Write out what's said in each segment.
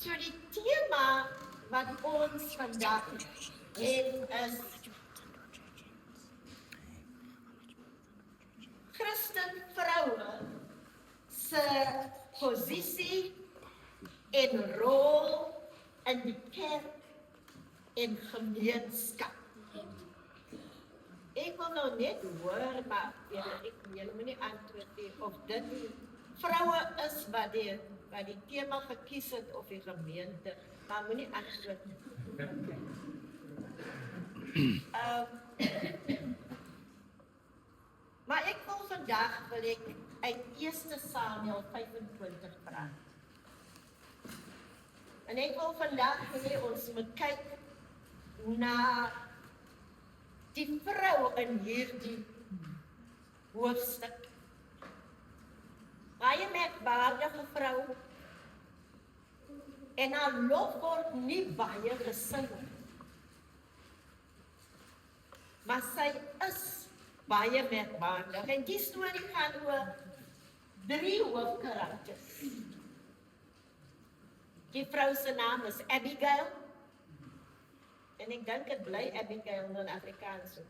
So die tema wat ons vandag het is Christen vroue se posisie en rol in die kerk en gemeenskap. Ek wil nou net hoor, maar julle moet nie antwoord gee of dit vroue is wat die tema gekies het of die gemeente, maar moenie antwoord nie. Maar ek wil vandag uit 1 Samuel 25 praat. En ek wil vandag hê ons moet kyk na die vrou in hierdie hoofstuk. Baie merkwaardige vrou. En haar lof word nie baie gesing. Maar sy is baie merkwaardig. En die storie gaan oor 3 hoofkarakters. Die vrou se naam is Abigail. En ek dink dit bly Abigail in Afrikaans.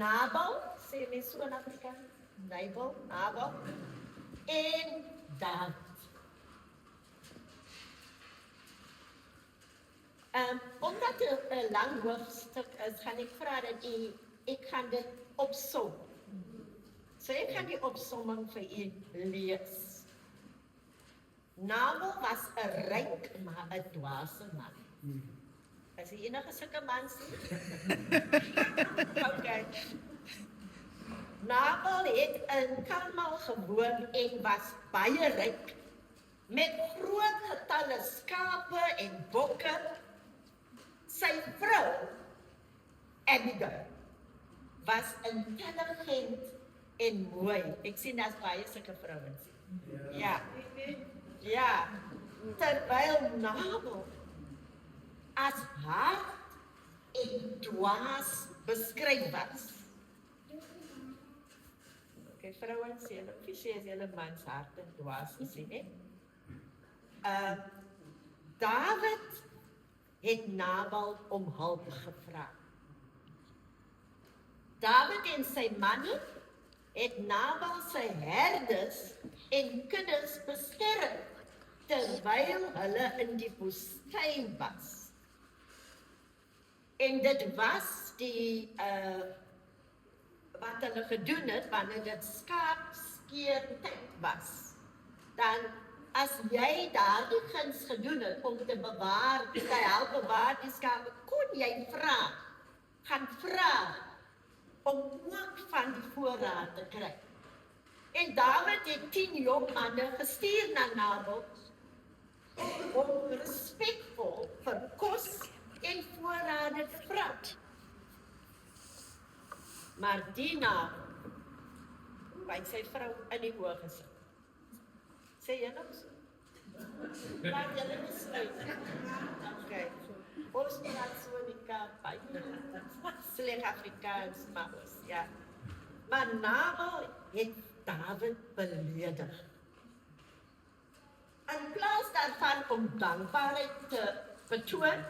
Nabal, sê mens so in Afrikaans? Nabal. En David. Omdat het 'n lang hoofstuk is, gaan ek vra dat ek gaan dit opsom. So ek gaan die opsomming vir u lees. Nabal was 'n ryk, maar 'n dwaase man. As jy enige sulke man sien? Okay. Nabal het in Karmel gewoon en was baie ryk, met groot getalle skape en bokke. Sy vrou, Abigail, was intelligent en mooi. Ek sien daar's baie sulke vrouens. Ja. Terwyl Nabal as hard en dwaas beskryf was. Okay, vrouens sê, as julle mans hard en dwaas gesien het. David het Nabal om hulp gevra. David en sy manne het Nabal sy herders en kuddes beskerm terwyl hulle in die woestyn was. En dit was die wat hulle gedoen het wanneer dit skaapskeertyd was. Dan as jy daardie guns gedoen het om te bewaar, te help bewaar die skape, kon jy gaan vra om ook van die voorraad te kry. En David het 10 jongmanne gestuur na Nabal om respectvol vir kos en voorrade te vra. Maar die Nabal, by sy vrou in die oog gesit. Sê jy nog so? Laat julle besluit. Okay. Ons praat so in die Kaap, sleg Afrikaans, maar ons, ja. Maar Nabal het David beledig. In plaas daarvan om dankbaarheid te betoon,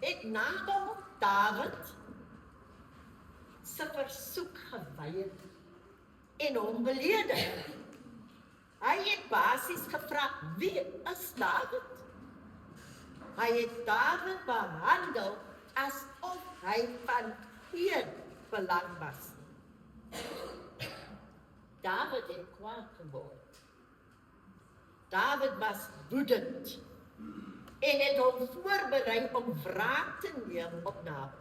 het Nabal David sy versoek geweier en hom beledig. Hy het basies gevra, wie is David? Hy het David behandel asof hy van geen belang was. David het kwaad geword. David was woedend en het hom voorberei om wraak te neem op Nabal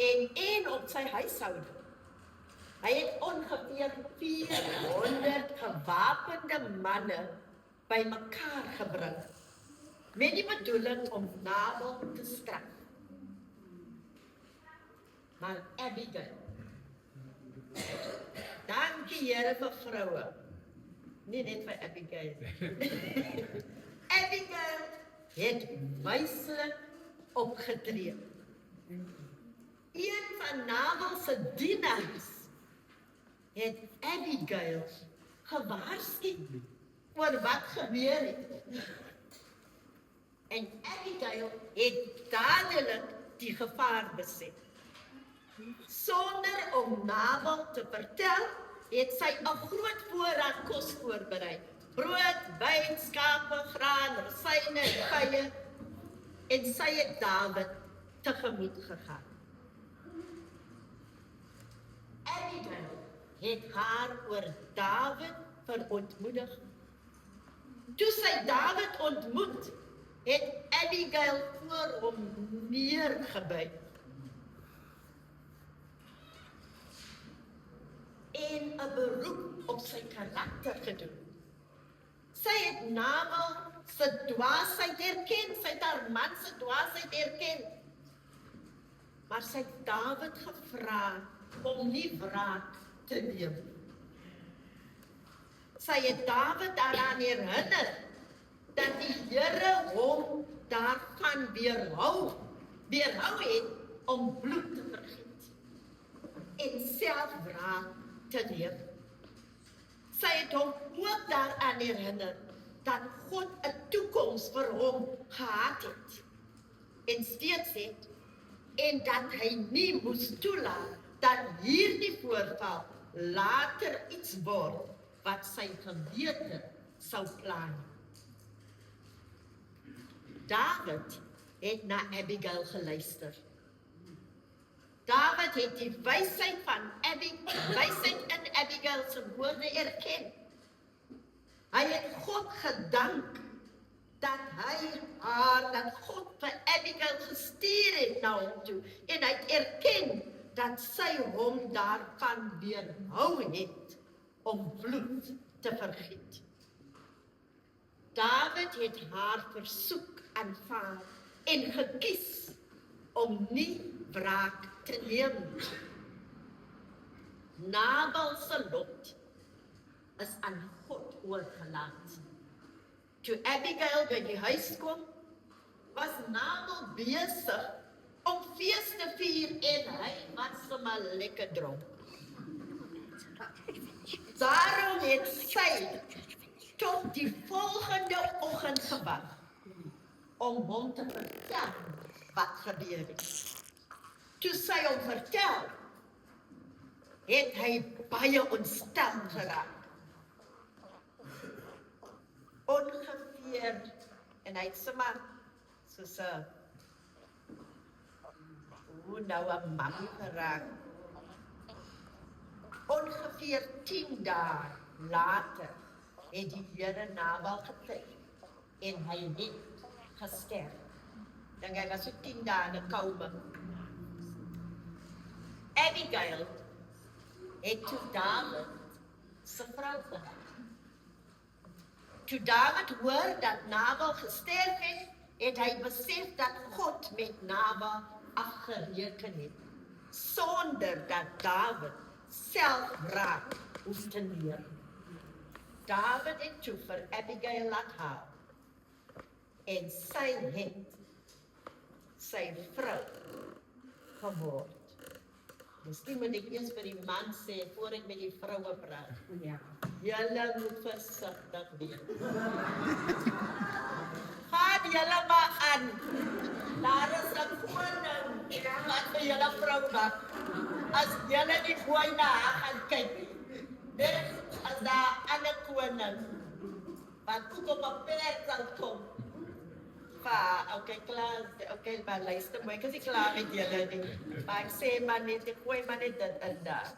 en op sy huishouding. Hy het ongeveer 400 gewapende manne bymekaar gebring met die bedoeling om Nabal te straf. Maar Abigail, dankie Here vir vroue, nie net vir Abigail. Abigail het wyslik opgetree. Een van Nabal se dienaars het Abigail gewaarsku oor wat gebeur het. En Abigail het dadelik die gevaar besef. Sonder om Nabal te vertel, het sy 'n groot voorraad kos voorberei. Brood, wyn, skape, graan, rosyne, vye. En sy het Dawid tegemoet gegaan. Abigail het haar oor Dawid verontmoedig. Toe sy Dawid ontmoet, het Abigail voor hom neergebuig. En 'n beroep op sy karakter gedoen. Sy het Nabal se dwaasheid erken, sy het haar man se dwaasheid erken. Maar sy het Dawid gevra om nie wraak te neem. Sy het Dawid daaraan herinner dat die Here hom daarvan weerhou het om bloed te vergiet en self wraak te neem. Sy het hom ook daaraan herinner dat God 'n toekoms vir hom gehad het en steeds het, en dat hy nie moes toelaat dat hierdie voorval later iets word wat sy gewete sou plan. Dawid het na Abigail geluister. Dawid het die wysheid in Abigail se woorde erken. Hy het God gedank dat God vir Abigail gestuur het na hom toe, en hy het erken dat sy hom daarvan weerhou het om bloed te vergiet. Dawid het haar versoek aanvaar en gekies om nie wraak te neem. Nabal se lot is aan God oorgelaat. Toe Abigail by die huis kom, was Nabal besig om fees te vier en hy was sommer lekker dronk. Daarom het sy tot die volgende oggend gewag om hom te vertel wat gebeur het. Toe sy hom vertel, het hy baie ontstel geraak. Ongeveer, en hy het sommer soos 'n man geraak. Ongeveer 10 dae later het die Here Nabal getuig en hy het gesterf. Dan hy was so 10 dae in 'n koma. Abigail het toe Dawid se vrou gehad. Toe Dawid hoor dat Nabal gesterf het, het hy besef dat God met Nabal afgereken het, sonder dat Dawid self wraak hoef te neem. Dawid het toe vir Abigail laat haal, en sy het sy vrou geword. Miskien moet ek eers vir die man sê, voor ek met die vroue praat. Ja. Julle moet versigtig wees. Gaan julle maar aan. Daar is 'n koning wat vir julle vrou wag. As julle nie gooi na haar gaan kyk, net as daar 'n ander koning wat ook op 'n plek sal kom. Okay, klaar, okay, maar luister, maar ek is nie klaar met julle nie. Maar ek sê maar net, ek gooi maar net dit in daar.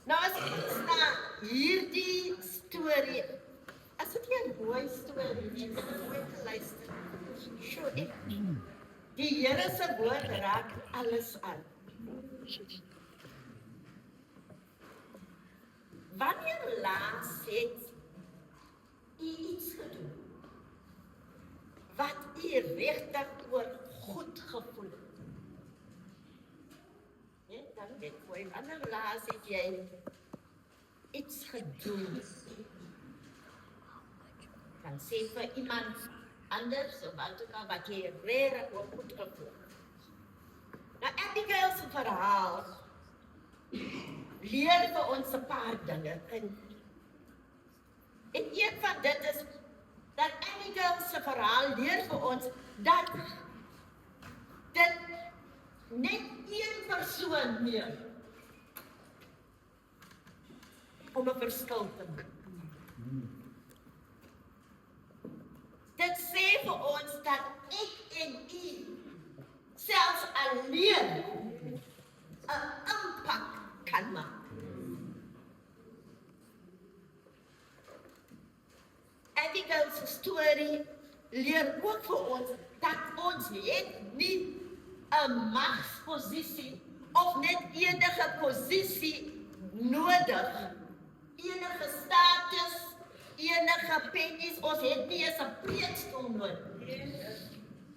Nou as ons na hierdie storie, as dit nie 'n mooi storie nie, ek het mooi geluister. Die Here se woord raak alles aan. Wanneer laas het u iets gedoen wat u regtig oor goed gevoel het? Ja, dan weet jy, wanneer laas het jy iets gedoen? Dan sê vir iemand anders of wat jy regtig oor goed gevoel het. Nou, Abigail se verhaal leer vir ons 'n paar dinge. En een van dit is dat Abigail se verhaal leer vir ons dat dit net een persoon meer om 'n verskil te maak. Dit sê vir ons dat ek en u selfs alleen 'n impak kan maak. Abigail se storie leer ook vir ons dat ons het nie 'n magsposisie of net enige posisie nodig. Enige status, enige pennies, ons het nie eens 'n preekstoel nodig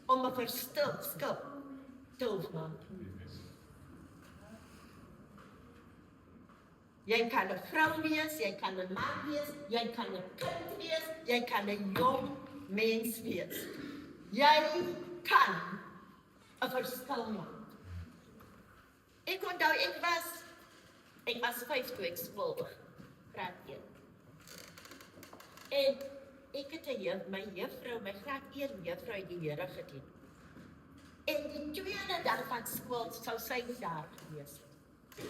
om 'n verskil te maak. Jy kan 'n vrou wees, jy kan 'n man wees, jy kan 'n kind wees, jy kan 'n jong mens wees. Jy kan 'n verskil maak. Ek onthou ek was 5 toe ek skool graad 1. En ek het my graad 1 juffrou het die Here gedien. En die tweede dag van skool sou sy nie daar gewees het.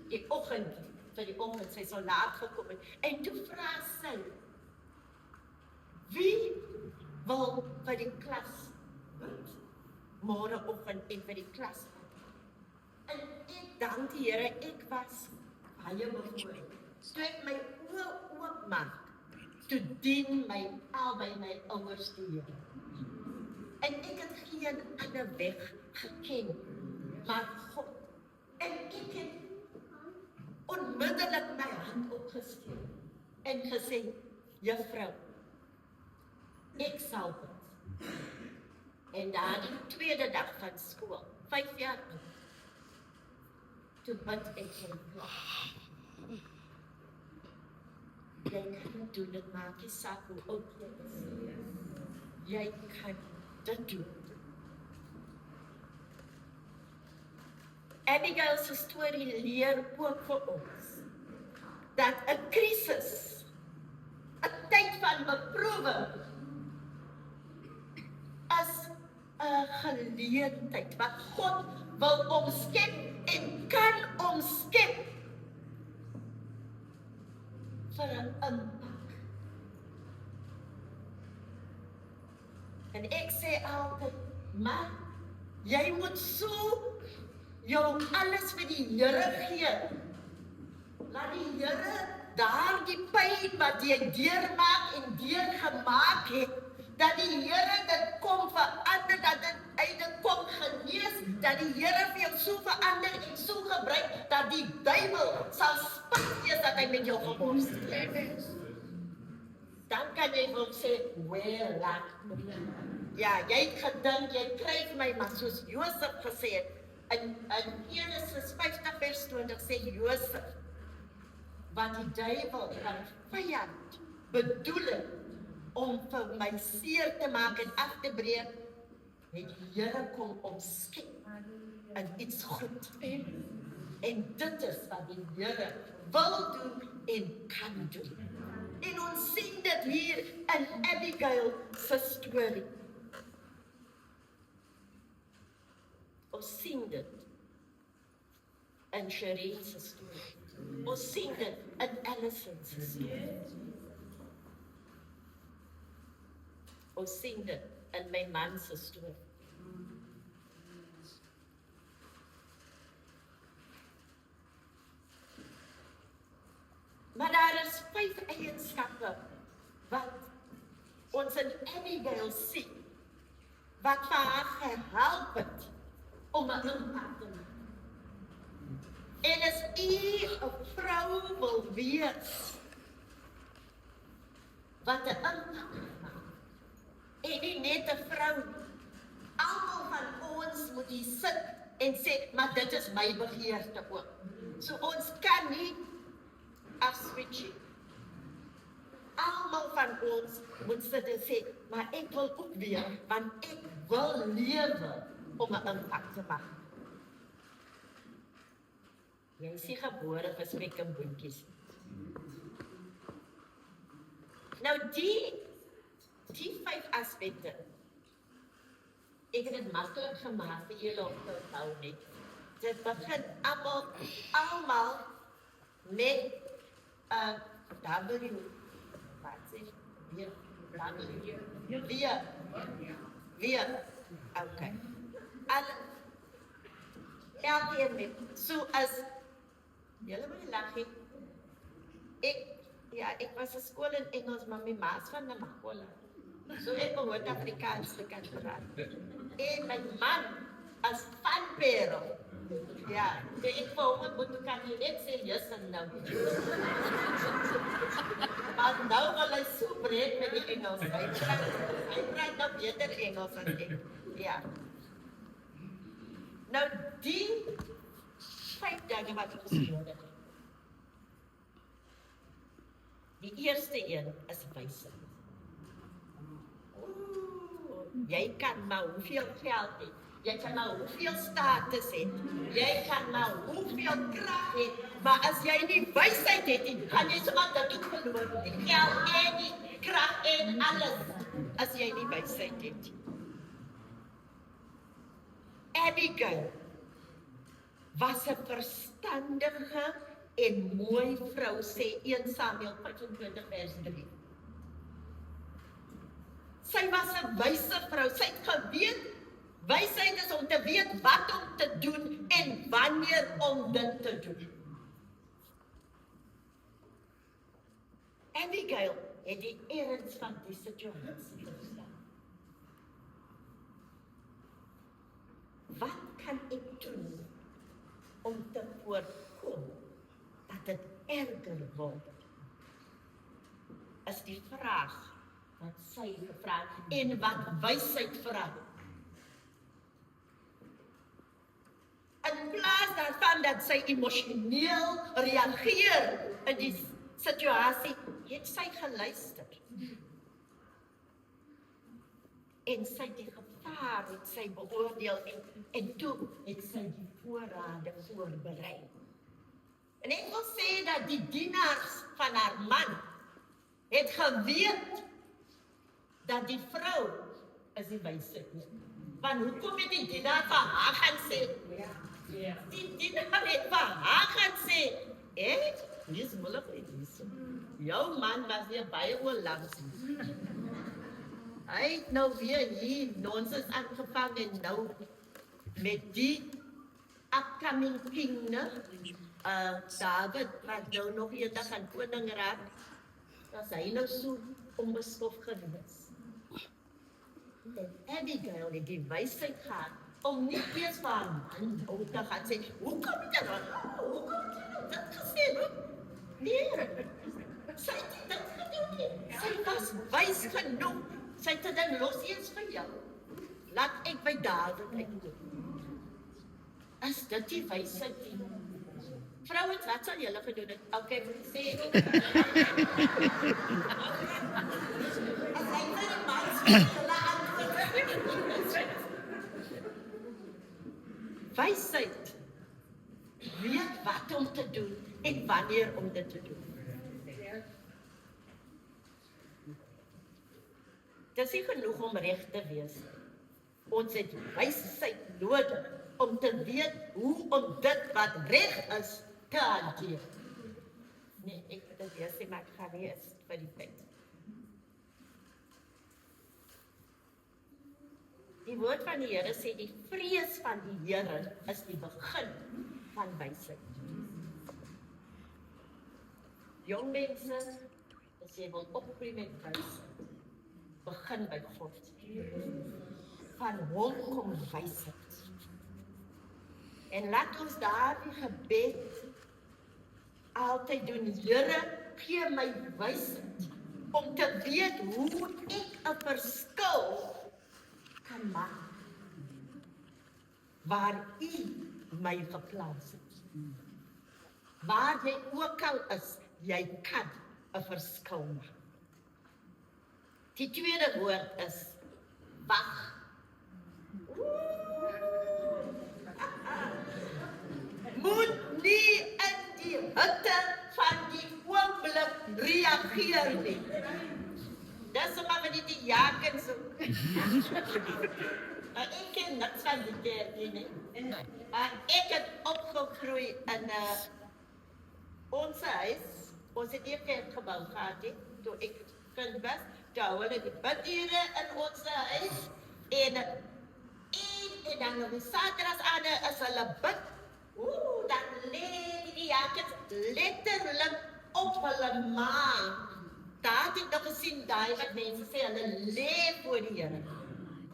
Die oggend, vir die oggend, sy sou laat gekom het. En toe vra sy, wie wil vir die klas bid? Môreoggend en vir die klas bid. En ek dank die Here, ek was baie bevoorreg. Toe ek my oë oopmaak, toe dien albei my ouers die Here. En ek het geen ander weg geken, maar God. En ek het onmiddellik my hand opgesteek en gesê, juffrou, ek sal bid. En daardie tweede dag van skool, 5 jaar oud, toe bid ek en klaar. Jy kan doen, dit maak nie saak hoe oud jy is. Jy kan dit doen. Abigail se storie leer ook vir ons dat 'n krisis, 'n tyd van beproewing, is 'n geleentheid wat God wil omskep en kan omskep vir 'n impak. En ek sê altyd, maar jy moet so jou alles vir die Here gee. Laat die Here daardie pyn wat jy deurmaak en deurgemaak het, dat die Here dit kom verander, dat dit kom genees, dat die Here vir jou so verander en so gebruik, dat die duiwel sal spot wees dat hy met jou geborstel het. Dan kan jy ook sê, well, ja, jy het gedink, jy kry my, maar soos Josef gesê het, in Genesis 50 vers 20 sê Josef, wat die duiwel van vyand bedoel het om vir my seer te maak en af te breek, het die Here kom omskep in iets goed. En dit is wat die Here wil doen en kan doen. En ons sien dit hier in Abigail se storie. Ons sien dit in Shireen se storie. Ons sien dit in Alison se storie. Ons sien dit in my man se storie. Maar daar is 5 eienskappe wat ons in Abigail sien, wat vir haar gehelp het om 'n impak te maak. En as u 'n vrou wil wees wat 'n impak maak, en nie net 'n vrou, almal van ons moet hier sit en sê, maar dit is my begeerte ook. So ons kan nie afswitching. Almal van ons moet sit en sê, maar ek wil ook weer, want ek wil lewe om 'n impak te maak. Jy is nie gebore vir spek en boentjies. Nou die 5 aspekte, ek het dit maklik gemaak vir julle om te onthou nie. Dit begin almal met W, wat sê, weer, okay. Elkeen met, so as, julle moet lag hê, ek was op skool in Engels, maar my ma's van Namakola. So ek behoort Afrikaans te kan praat. En my man as van Pero. Ja, so ek vir hom kan jy net sê yes en no. Maar nou wil hy so breed met die Engels. Hy praat nou beter Engels as ek. Ja. Nou die 5 dinge wat ek geskryf het. Die eerste een is wysheid. Jy kan maar hoeveel geld hê, jy kan maar hoeveel status hê, jy kan maar hoeveel krag hê, maar as jy nie wysheid het nie, gaan jy sommer dit verloor. Die geld en die krag en alles, as jy nie wysheid het. Abigail was 'n verstandige en mooi vrou, sê 1 Samuel 25 vers 3. Sy was 'n wyse vrou, sy het geweet, wysheid is om te weet wat om te doen en wanneer om dit te doen. Abigail het die erns van die situasie verstaan. Wat kan ek doen om te voorkom dat dit erger word? Is die vraag wat sy gevra het en wat wysheid vra. In plaas daarvan dat sy emosioneel reageer in die situasie, het sy geluister. En sy die gevaar het sy beoordeel en toe het sy die voorrade voorberei. En ek wil sê dat die dienaars van haar man het geweet dat die vrou is die wysheid nie. Want hoekom het die dienaar van haar gaan sê? Die dienaar het van haar gaan sê, dis moeilik met dis. Jou man was weer baie oorlangs. Hy het nou weer hier nonsens aangevang en nou met die upcoming king, David, wat nou nog eendag aan koning raak, was hy nou so onbeskof gewees. En Abigail het die wysheid gehad om nie eers vir haar man te gaan sê, hoekom het jy nou dit gesê? Nee, sy het dit gedoen nie. Sy was wys genoeg. Sy het dit los eens vir jou. Laat ek by David uitkom. Is dit die wysheid nie? Vrouens, wat sal julle gedoen het? Okay, sê ek. As hy vir die mans julle antwoord. Wysheid weet wat om te doen en wanneer om dit te doen. Dit is nie genoeg om reg te wees. Ons het wysheid nodig om te weet hoe om dit wat reg is te hanteer. Nee, ek het dit weer sê, maar ek gaan wees vir die tyd. Die woord van die Here sê, die vrees van die Here is die begin van wysheid. Jong mense, as jy wil opgroei met wysheid, begin by God. Van hom kom wysheid. En laat ons daardie gebed altyd doen. Here, gee my wysheid om te weet hoe ek 'n verskil kan maak waar U my geplaas het. Waar jy ook al is, jy kan 'n verskil maak. Die tweede woord is wag. Moet nie in die hitte van die oomblik reageer nie. is sommer van die jakens so. Ek ken niks van die kerkie nie. Ek het opgegroei in ons huis. Ons het nie 'n kerkgebou gehad nie, toe ek kind was. Daar hulle die bidure in ons huis. En dan op die Saterdags aan as hulle bid, dan lê die jakens letterlik op hulle maag. Daar het ek nog gesien daai wat mense sê hulle lê voor die Here.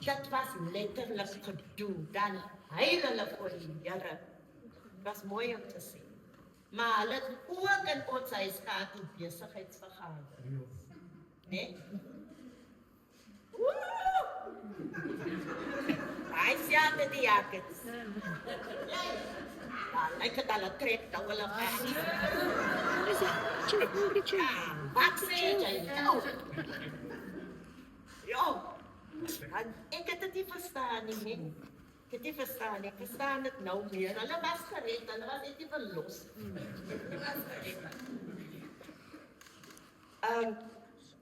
Dat was letterlik gedoen. Dan huil hulle voor die Here. Het was mooi om te sien. Maar hulle het ook in ons huis gehad die besigheidsvergaderings. Nee? Hy sê aan die jakens. Ek het al 'n trek dan hulle weg. Wat sê jy? Ja. Ek het dit nie verstaan nie. Ek het nie verstaan nie. Ek verstaan dit nou meer. Hulle was gered, hulle was net nie verlos.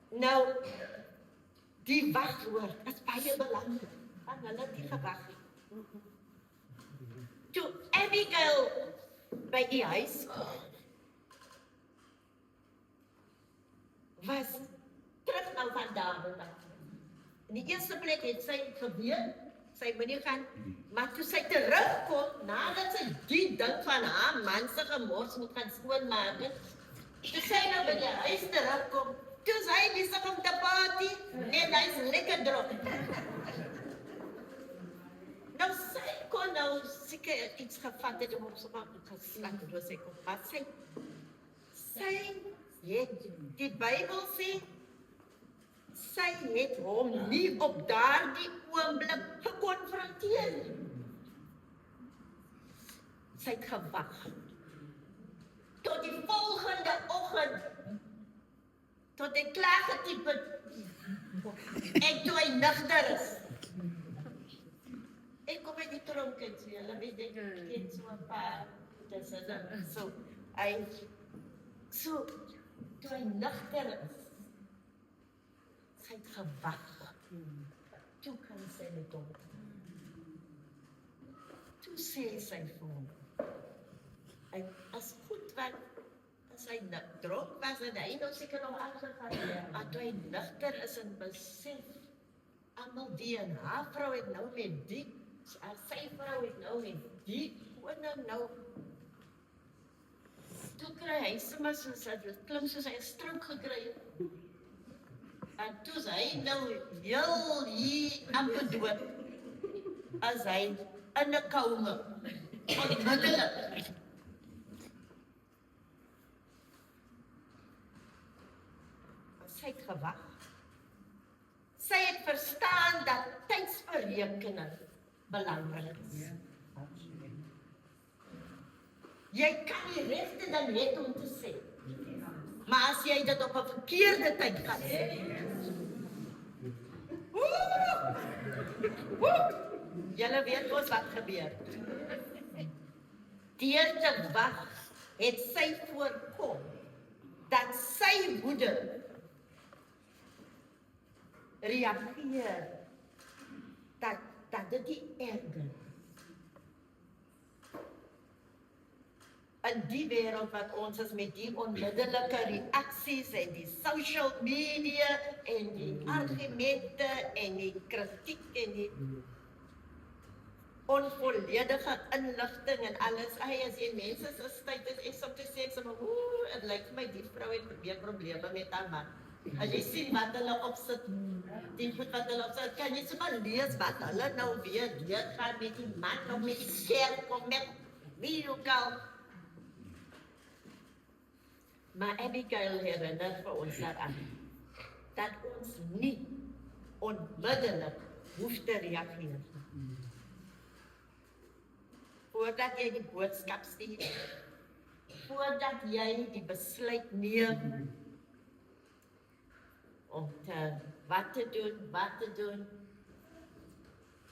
Nou, die wagwoord, dat is baie belangrik. Want hulle het nie gewag nie. Toe Abigail by die huis kom, was terug nou van Dawid af. In die eerste plek het sy geweet, sy moenie gaan, maar toe sy terugkom, nadat sy die ding van haar man se gemors moet gaan skoonmaak, toe sy nou by die huis terugkom, toe is hy besig om te party, en hy is lekker druk. Nou sy kon nou seker iets gevat het om op so maar geslaan door sy kop, maar sy het, die Bybel sê, sy het hom nie op daardie oomblik gekonfronteer nie. Sy het gewag. Tot die volgende oggend, tot hy klaar getiep het, en toe hy nugter is. Ek kom uit die tronken, so julle weet ek ken so 'n paar tussen, so, toe hy nugter is, sy het gewag. Toe kan sy met hom. Toe sê sy vir hom, as goed wat, as hy dronk was en hy nou seker nog aangegaan, maar toe hy nugter is en besef, almal die en haar vrou het nou met die, sy vrou het nou met die koning nou. Toe kry hy sommer soos, dit klink soos hy 'n strook gekry het. En toe is hy nou heel hier amper dood, as hy in 'n koume, onmiddellik. Sy het gewag. Sy het verstaan dat tydsberekening belangrik is. Jy kan die regte ding net om te sê, maar as jy dit op 'n verkeerde tyd gaan sê, julle weet ons wat gebeur. Deur te wag, het sy voorkom dat sy woede reageer, dat dit die erger. In die wêreld wat ons is met die onmiddellike reaksies en die social media en die argumente en die kritiek en die onvolledige inligting en alles. As jy mense se tyd is, ek sou te sê, ek sê maar, het lyk vir my die vrou het meer probleme met haar man. As jy sien wat hulle opsit, die goed wat hulle opsit, kan jy sommer lees wat hulle nou weer gaan met die man, of met die kerk, of met wie ook al. Maar Abigail herinner vir ons daaraan, dat ons nie onmiddellik hoef te reageer. Voordat jy die boodskap stuur, voordat jy die besluit neem, om wat te doen,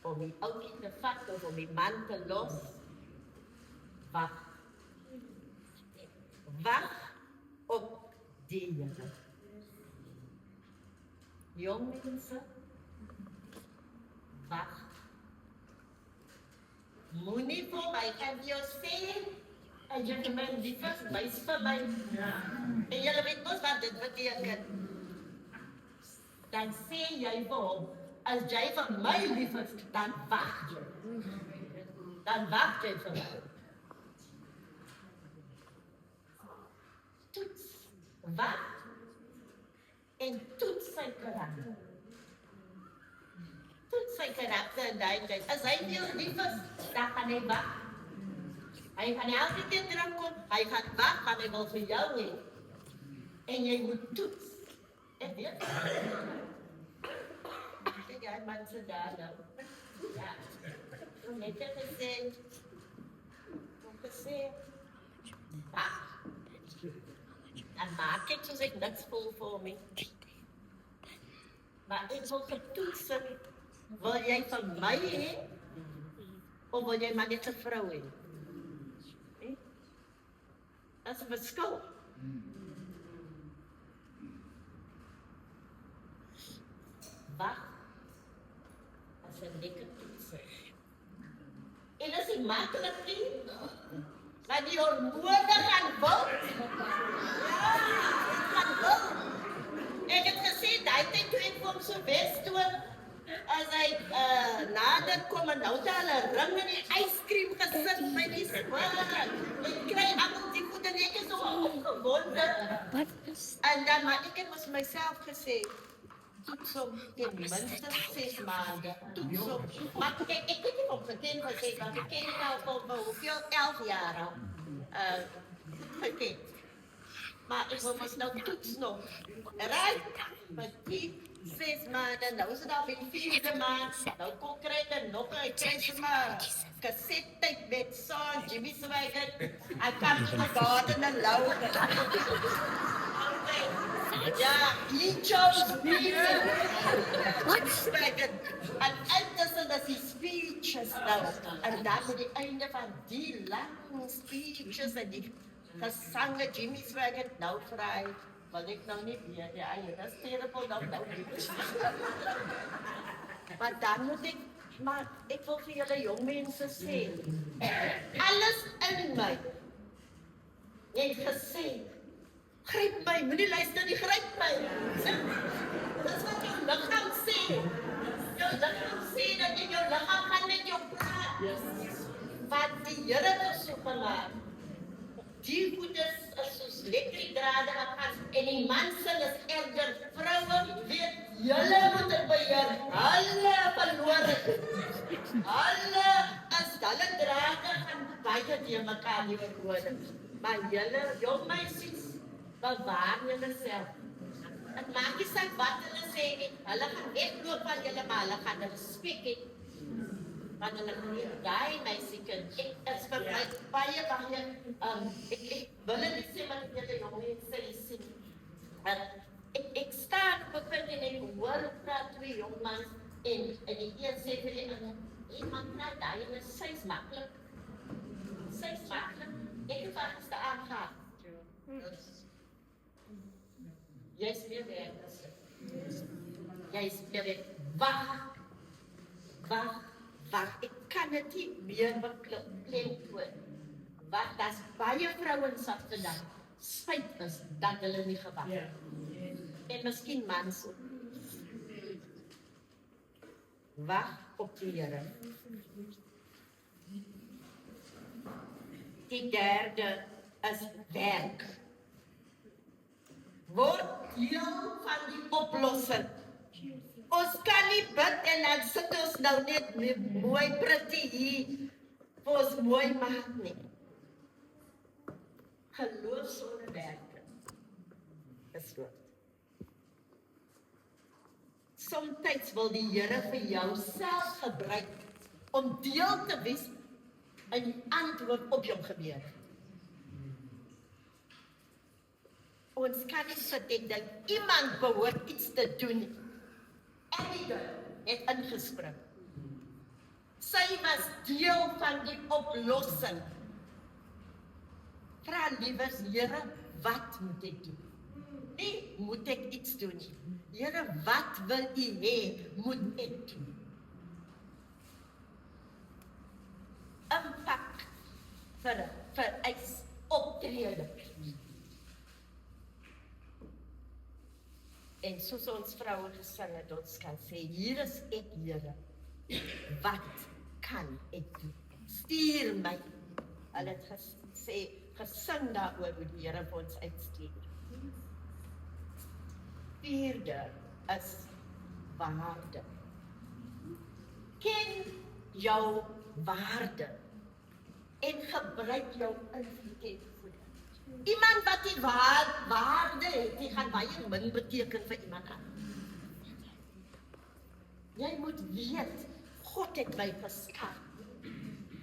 om die oukie te vat of om die man te los, wag. Wag op die Here. Jong mense, wag. Moenie vir my kan jou sê, en jy vir my lief is, wys vir my. En julle weet mos wat dit beteken. Dan sê jy vir hom, as jy vir my lief is, dan wag jy. Dan wag jy vir my. Toets, wag, en toets sy karakter. Toets sy karakter en daai tyd. As hy jou lief is, dan gaan hy wag. Hy gaan elke keer terugkom, hy gaan wag, want hy wil vir jou hê. En jy moet toets. En weet jy, jy mense daar nou. Ja. Net gesê, wag. En maak ek soos ek niks voel vir my. Maar ek wil getoets, wil jy van my hê, of wil jy maar net 'n vrou hê? Dat is 'n verskil. Wag, as 'n lekker toets. En as jy maklik nie, maar die hormone gaan wil. Ja, gaan wil. Ek het gesê, daai tyd toe ek vir hom so wegstoot, as hy nader kom en nou het hy 'n ring in die ijskream gesit by die swaan. Ek kry almal die goed en ek is so opgewonde. En dan, maar ek het mos myself gesê, toets hom ten minste 6 maande. Toets hom. Maar ek weet nie of ek ken gesê, want ek ken nou vir hoeveel 11 jaar al. Geken. Maar ek wil mos nou toets nog. Right? Maar die 6 maanden, nou is het al in 4de maand. Nou kom krijgen nog een krijg maar cassette met song, Jimmy Swagger. I come to the garden and love. Ja, he chose me. What? Swagger. En intussen is die speeches nou. En dan op die einde van die lange speeches en die gesangen Jimmy Swagger nou vrij. Want ek nou nie weet, ja, dat is terrible, nou niet. Maar dan moet maar ek wil vir julle jong mense sê, alles in my, het gesê, gryp my, moenie luister nie, gryp my. Dis wat jou lichaam sê. Jou lichaam sê dat jou lichaam gaan met jou praat. Wat die Here het so gemaak. Die goedes is soos elektriedrade wat gaan, en die mansin is erger. Vrouwe weet, julle moet het beheer, hulle verloor het. Hulle drade gaan baie die mekaar nie verhoorde. Maar julle, jong meisies, bewaar julle self. Het maak nie saak wat hulle sê nie, hulle gaan wegloop van julle, maar hulle gaan respek hê. Want hulle nie daai meisiekind, ek is vir my baie, ek wil nie sê wat ek julle jong mense sê. Ek staan op 'n punt en ek hoor praat twee jongmans en die een sê vir die ander, iemand praat daai en sy is maklik. Sy is maklik. Ek het haar gister aangegaan. Jy is weer weg. Jy is weer weg. Wag. Ek kan dit nie meer beklemtoon. Wat daar's baie vrouens af vandag spyt is dat hulle nie gewag het. En miskien mans ook. Wag op die Here. Die derde is werk. Word deel van die oplossing. Ons kan nie bid en dan sit ons nou net mooi pretty hier vir ons mooi maak nie. Geloof sonder werk is dood. Soms wil die Here vir jou self gebruik om deel te wees in die antwoord op jou gebeur. Ons kan nie verdenk dat iemand behoort iets te doen. Abigail het ingespring. Sy was deel van die oplossing. Vra liewers, Here, wat moet ek doen? nie moet ek iets doen nie. Here, wat wil U hê moet ek doen? Impak vereis optrede. En soos ons vroue gesing het, ons kan sê, hier is ek, Here, wat kan ek doen? Stuur my. Hulle het gesing daaroor hoe die Here vir ons uitstuur. Vierde is waarde. Ken jou waarde en gebruik jou invloed. Iemand wat die waarde het, die gaan baie min beteken vir iemand anders. Jy moet weet, God het my geskep.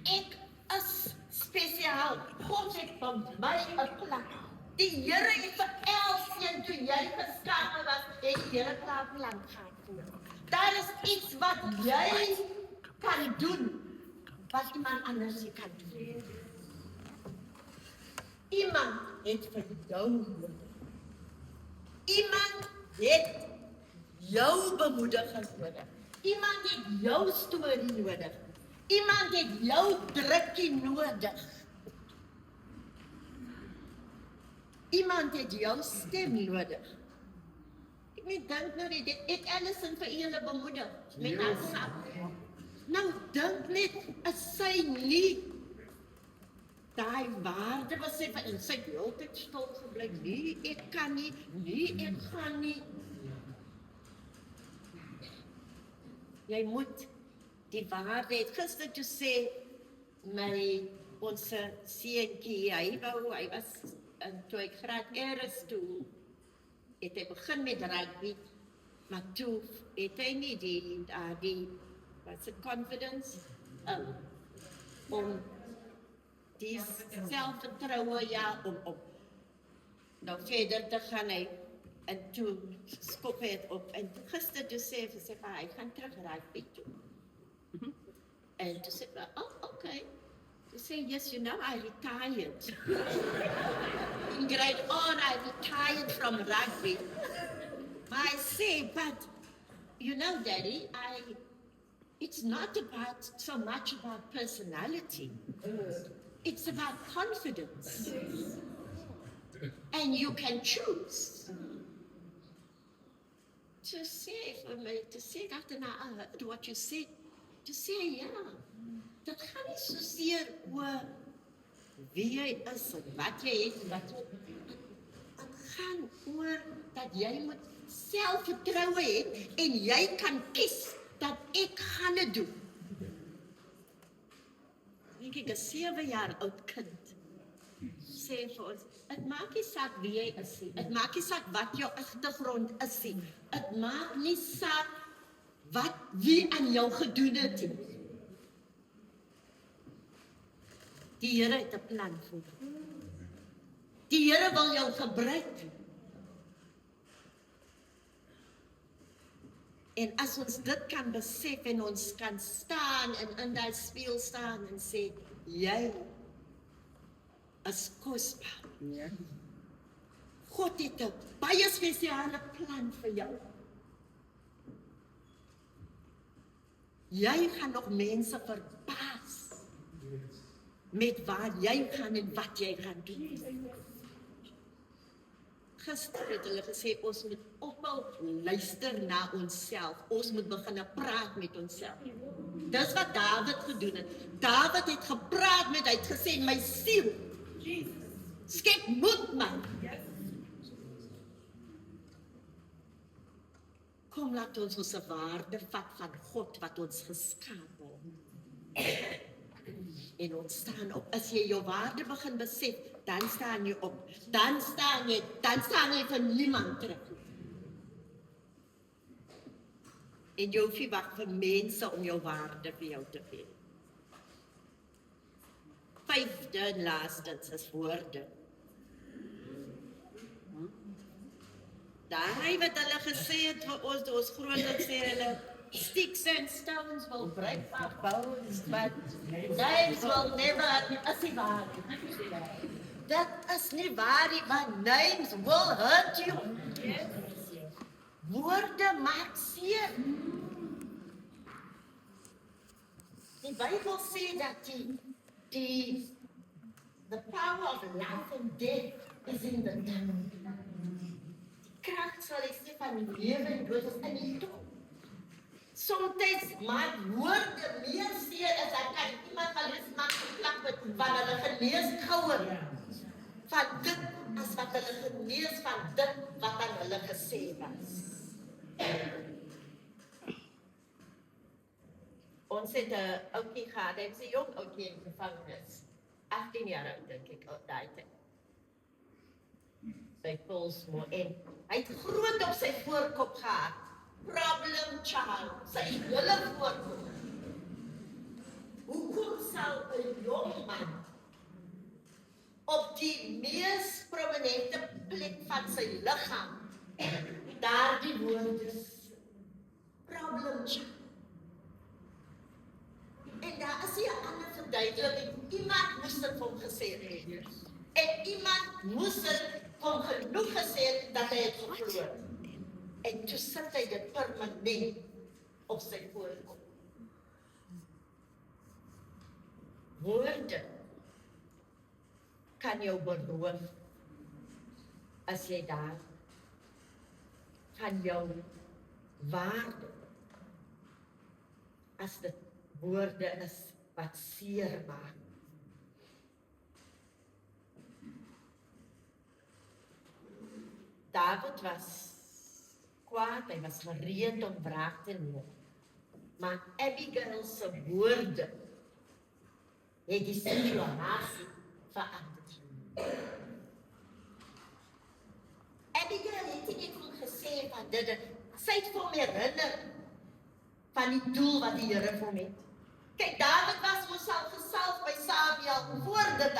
Ek is spesiaal. God het van my 'n plan. Die Here het vir elkeen toe jy geskape was, het die Here klaar plan gehad. Daar is iets wat jy kan doen, wat iemand anders nie kan doen. Iemand het vir jou nodig. Iemand het jou bemoediging nodig. Iemand het jou storie nodig. Iemand het jou drukkie nodig. Iemand het jou stem nodig. Ek dink nou net, ek Alison vir julle bemoedig met haar sap. Nou dink net, as sy nie daai waarde was sy van sy heeltyd stil gebly. Nee, ek kan nie, nee, ek gaan nie. Jy moet die waarde het. Gister toe sê ons seentjie, hy was toe ek graad eers toe, het hy begin met rugby, maar toe het hy nie die confidence, om die selfvertroue, om nou verder te gaan, en toe skop hy het op, en gister toe sê hy gaan terug rugby toe. En toe sê hy, okay. Toe sê, yes, you know, I retired. In grade on, I retired from rugby. But I say, but, you know, Daddy, it's not so much about personality. It's about confidence. And you can choose. To say, after what you said, to say, dat gaan nie soseer oor wie jy is en wat jy het, het gaan oor dat jy moet selfvertroue het en jy kan kies dat ek gaan dit doen. Ek 'n 7 jaar oud kind sê vir ons, het maak nie saak wie jy is nie, het maak nie saak wat jou agtergrond is nie, het maak nie saak wie aan jou gedoen het nie. Die Here het 'n plan vir jou. Die Here wil jou gebruik. En as ons dit kan besef en ons kan staan en in daai spieël staan en sê, jy is kosbaar. Ja. God het 'n baie spesiale plan vir jou. Jy gaan nog mense verbaas met waar jy gaan en wat jy gaan doen. Gister het hulle gesê, ons moet ophou luister na onsself. Ons moet begin praat met onsself. Dis wat Dawid gedoen het. Dawid het gepraat hy het gesê, my siel, skep moed man. Kom, laat ons ons waarde vat van God wat ons geskaap het. En ons staan op. As jy jou waarde begin besef, dan staan jy op. Dan staan jy vir niemand terug. En jy hoef nie wag vir mense om jou waarde vir jou te gee. 5de en laastens is woorde. Daai wat hulle gesê het vir ons grootliks sê hulle, sticks and stones will break our bones, but names will never, as nie waar. Dat is nie waar, but names will hurt you. Woorde maak seer. Die Bybel sê dat the power of life and death is in the tongue. Die krag sal ek sê van lewe en dood is in die tong. Soms maak woorde meer seer as ek iemand gelees maak geplak met van hulle genees gouer van dit as wat hulle genees van dit wat aan hulle gesê was. Ons het 'n ouetjie gehad, hy was 'n jong ouetjie in gevangenis. 18 jaar oud dink ek op daai tyd. By Pollsmoor en hy het groot op sy voorkop gehad. Problem child, sy hele voorkop. Hoekom sal 'n jong man op die mees prominente plek van sy liggaam daardie woorde problem child? En daar is hier 'n ander verduideliking. Iemand moes dit vir hom gesê het. En iemand moes dit vir hom genoeg gesê het dat hy het geglo. En toe sit hy dit permanent op sy voorkop. Woorde kan jou beroof as jy daar van jou waarde as dit woorde is wat seer maak. David was kwaad, hy was gereed om wraak te neem. Maar Abigail se woorde het die situasie verander. Abigail het nie net gesê van dit, sy het vir hom herinner van die doel wat die Here vir hom het. Kyk, David was mos al gesalf by Samuel, voor dit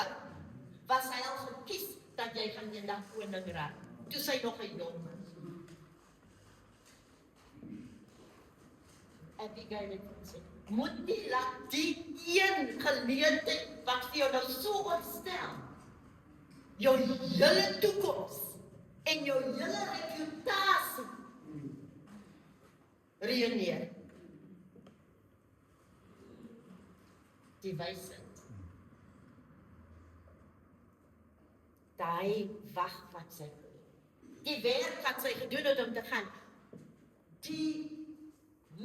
was hy al gekies dat jy gaan eendag koning raak, toe sy nog 'n jong was. Abigail het gesê, moet nie laat die een geleentheid wat vir jou nou so ontstel, jou hele toekoms en jou hele reputasie ruïneer. Die wysheid. Daai wag wat sy doen. Die werk wat sy gedoen het om te gaan. Die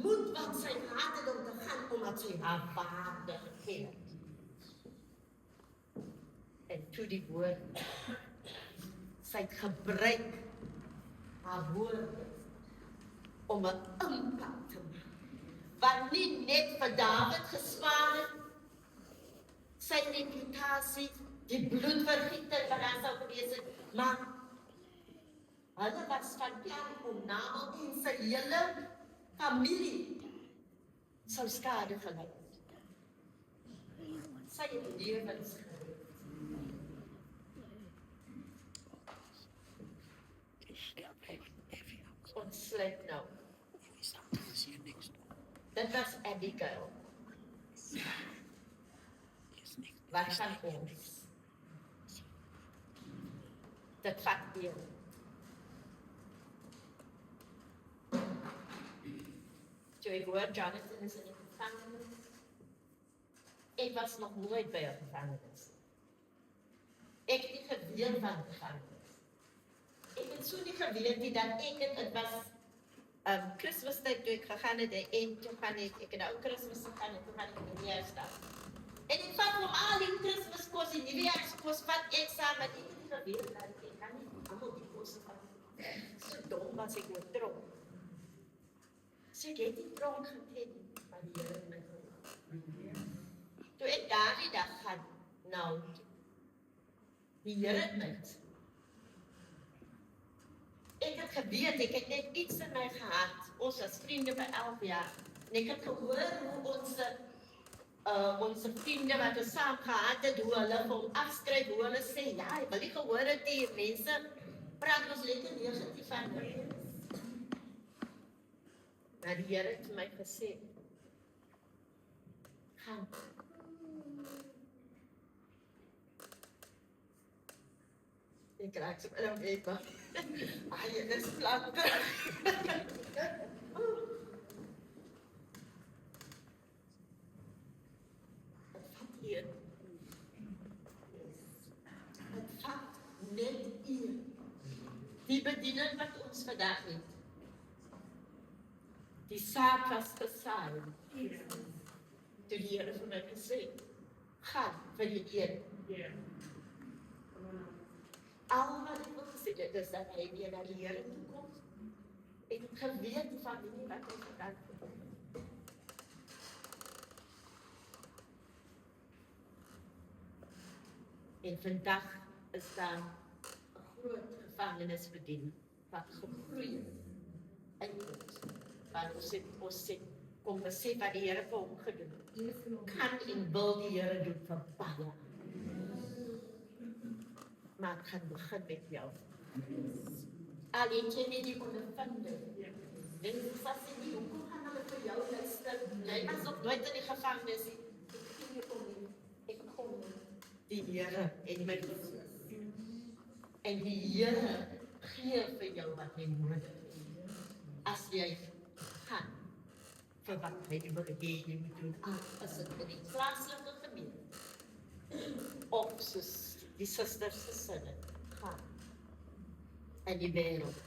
moed wat sy gehad het om te gaan omdat sy haar waarde geken het. En toe die woord, sy het gebruik haar woorde om 'n impak te maak. Wat nie net vir David gespaar het, sy reputasie, die bloedvergieting wat daar sou gewees het, maar hulle was van plan om Nabal en sy hele familie sou skade gely het. Sy het lewens gered. Ons sluit nou. Dit was Abigail. Wat gaan ons? Dit vat weer. Toe ek hoor Jonathan is in die gevangenis. Ek was nog nooit by 'n gevangenis. Ek het nie geweet van gevangenis. Ek het so nie geweet nie dat het was Kersfeestyd toe ek gegaan het en toe gaan ek nou Kersfees gegaan en toe gaan ek in die huis staan. En ek vat hom al die Kersfeeskos en die nuwejaarskos vat ek saam met ek het nie geweet dat ek kan nie almal die kosse vat. So dom was ek oor tronk. So ek het die tronk geteen, maar die Here het my gehelp. Toe ek daardie dag gaan nou die Here het my ek het geweet, ek het net iets in my gehad, ons as vriende vir 11 jaar, en ek het gehoor hoe ons vriende wat ons saam gehad het, hoe hulle vir hom afskryf, hoe hulle sê, ja, ek wil nie gehoor het die mense, praat ons lekker negatief van my. Maar die Here het vir my gesê, gaan. Ek raak so in weet maar. Ai, dit is planke. Hier. Het vat net hier. Die bediening wat ons vandag het. Die saad was gesaai. Toe die Here vir my gesê, gaan vir die een. Al wat ek wil gesê het, is dat hy weer na die Here toe kom. Ek het geweet van die wat hy gedaan het. En vandag is daar 'n groot gevangenisbediening wat gegroei het in ons. Want ons sê, kom besef wat die Here vir hom gedoen het. Kan en wil die Here doen vir baie. Maar het gaan begin met jou. Al het jy nie die ondervinding. En as jy nie, hoe gaan hulle vir jou luister? Jy was nog nooit in die gevangenis nie. Ek kom nie. Die Here en my Jesus. En die Here gee vir jou wat jy nodig het. As jy gaan vir wat hy wil hê jy moet doen, as dit in die plaaslike gemeente of soos die susters gesinne gaan in die wêreld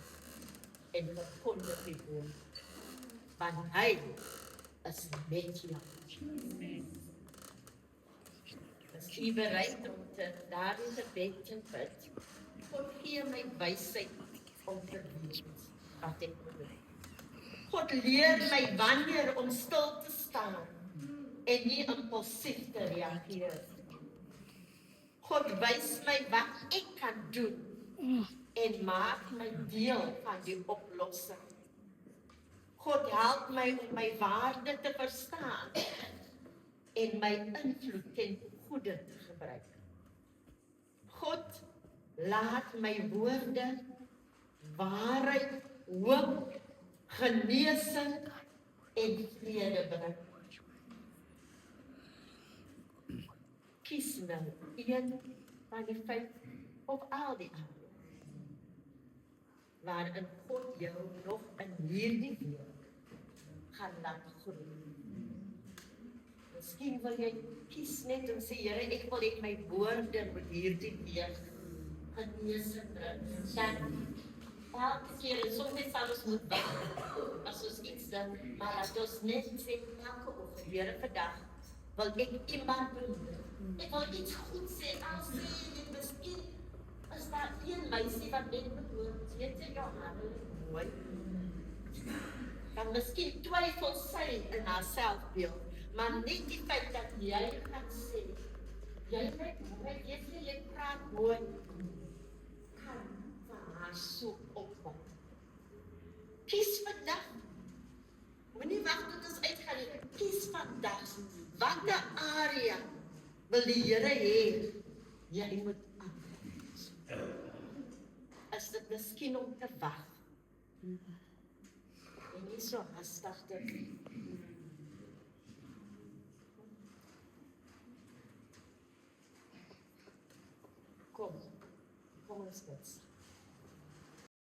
en verkondig die woord, want hy is met jou. Is jy bereid om daardie gebed te bid? God gee my wysheid om te weet wat ek moet doen. God leer my wanneer om stil te staan en nie impulsief te reageer. God wys my wat ek kan doen en maak my deel van die oplossing. God help my om my waarde te verstaan en my invloed ten goeie te gebruik. God laat my woorde, waarheid, hoop, genesing en vrede bring. Kies nou een van die 5 of al die ander, waarin God jou nog in hierdie week gaan laat groei. Miskien wil jy kies net en sê, Here, ek wil hê my woorde moet hierdie week genesing bring. Dan elke keer, soms sal ons moet bid, as ons iets doen, maar as ons net sê, elke oggend, Here, vandag wil ek iemand bemoedig. Ek wil iets goed sê, al sê jy miskien, is daar een meisie wat net behoort, weet jy jou hande mooi, dan miskien twyfel sy in haar selfbeeld, maar net die feit dat jy gaan sê, jy weet jy praat mooi, kan vir haar so opbou. Kies vandag, moenie wag tot ons uitgaan nie, kies vandag, watter area wil die Here hê, jy moet aanpas. Is dit miskien om te wag, en nie so hastig te doen. Kom ons bid.